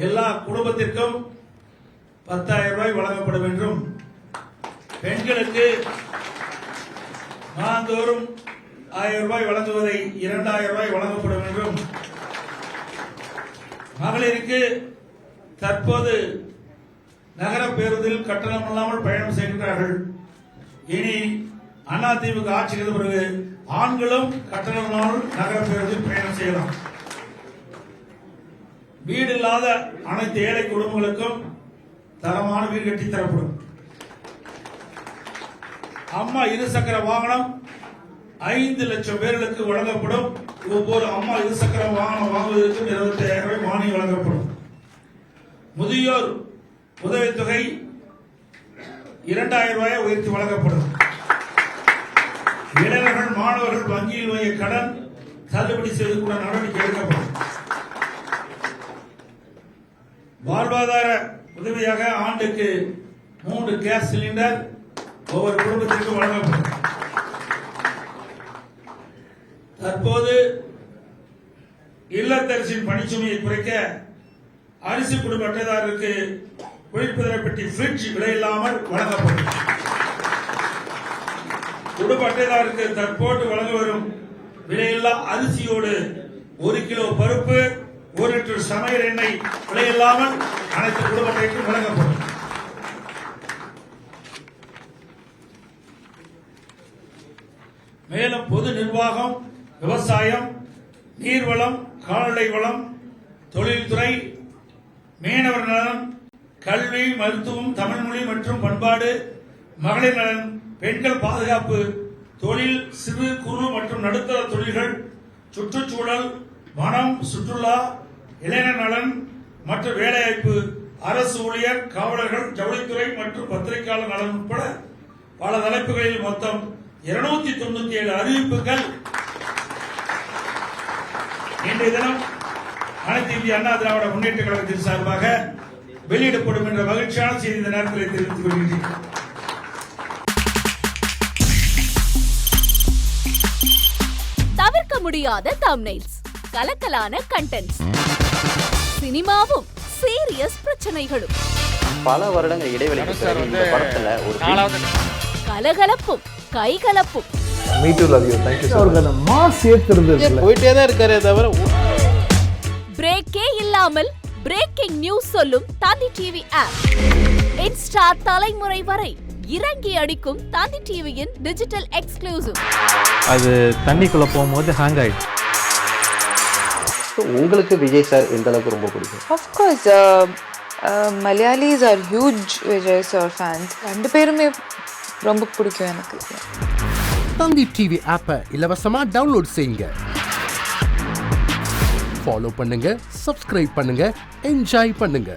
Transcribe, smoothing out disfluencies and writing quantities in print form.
எல்லா குடும்பத்திற்கும் 10,000 ரூபாய் வழங்கப்படும் என்றும், பெண்களுக்கு மாதந்தோறும் 1000 ரூபாய் வழங்குவதை 2000 ரூபாய் வழங்கப்படும் என்றும், மகளிருக்கு தற்போது நகர பேருந்தில் கட்டணம் இல்லாமல் பயணம் செய்கின்றார்கள். இனி அதிமுக ஆட்சிக்கு பிறகு ஆண்களும் கட்டணம் இல்லாமல் நகர பேருந்தில் பயணம் செய்யலாம். வீடு இல்லாத அனைத்து ஏழை குடும்பங்களுக்கும் தரமான வீடு கட்டி தரப்படும். அம்மா இருசக்கர வாகனம் 5 லட்சம் பேர்களுக்கு வழங்கப்படும். ஒவ்வொரு அம்மா இருசக்கர வாகனம் வாங்குவதற்கு 25,000 ரூபாய் மானியம் வழங்கப்படும். முதியோர் உதவித்தொகை 2,000 ரூபாயை உயர்த்தி வழங்கப்படும். இளைஞர்கள் மாணவர்கள் வங்கியில் வாங்கிய கடன் தள்ளுபடி செய்வதற்குள்ள நடவடிக்கை எடுக்கப்படும். வாழ்வாதார உதவியாக ஆண்டுக்கு 3 கேஸ் சிலிண்டர் ஒவ்வொரு குடும்பத்திற்கும் வழங்கப்படும். தற்போது இல்லத்தரசின் பணிச்சுமையை குறைக்க அரிசி குடும்ப அட்டைதாரருக்கு குளிர்பதன பெட்டி ஃபிரிட்ஜ் விலையில்லாமல் வழங்கப்படும். குடும்ப அட்டைதாரருக்கு தற்போது வழங்க வரும் விலையில்லா அரிசியோடு 1 கிலோ பருப்பு, 1 லிட்டர் சமையல் எண்ணெய் விலையில்லாமல் அனைத்து குடும்ப அட்டைக்கும் வழங்கப்படும். மேலும் பொது நிர்வாகம், விவசாயம், நீர்வளம், கால்நடை வளம், தொழில்துறை, மீனவர் நலன், கல்வி, மருத்துவம், தமிழ்மொழி மற்றும் பண்பாடு, மகளிர் நலன், பெண்கள் பாதுகாப்பு, தொழில், சிறு குறு மற்றும் நடுத்தர தொழில்கள், சுற்றுச்சூழல், வனம், சுற்றுலா, இளைஞர் நலன் மற்றும் வேலைவாய்ப்பு, அரசு ஊழியர், காவலர்கள், ஜவுளித்துறை மற்றும் பத்திரிகையாளர் நலன் உட்பட பல தலைப்புகளில் மொத்தம் 297 அறிவிப்புகள் இன்றைய தினம் அனைத்து இந்திய அண்ணா திராவிட முன்னேற்ற கழகத்தின் சார்பாக வெளியிடப்படும் என்ற மகிழ்ச்சியான செய்தி இந்த நேரத்தில் தெரிவித்துக் கொள்கிறேன். தவிர்க்க முடியாத தம்ப்நெயில்ஸ், கலக்கலான கண்டென்ட்ஸ், சினிமாவும் சீரியஸ் பிரச்சனைகளும், பல வருடங்கள் இடைவெளிக்கு பிறகு இந்த படத்துல ஒரு கலகலப்பும் கைகலப்பும், போயிட்டே தான் இருக்காரே தவிர பிரேக்கே இல்லாமல் பிரேக்கிங் நியூஸ் சொல்லும் தந்தி டிவி ஆப். இன்ஸ்டா தலைமுறை வரை இறங்கி அடிக்கும் தந்தி டிவியின் டிஜிட்டல் எக்ஸ்க்ளூசிவ். அது தண்ணிக்குள்ள போகும்போது ஹேங் ஆயிடுச்சு. உங்களுக்கு விஜய் சார் எந்த அளவுக்கு ரொம்ப பிடிக்கும்? Of course, Malayalis are huge Vijay sir fans. ரெண்டு பேருமே ரொம்ப பிடிக்கும் எனக்கு. தந்தி டிவி ஆப்பை இலவசமா டவுன்லோட் செய்யுங்க. ஃபாலோ பண்ணுங்க, சப்ஸ்கிரைப் பண்ணுங்க, என்ஜாய் பண்ணுங்க.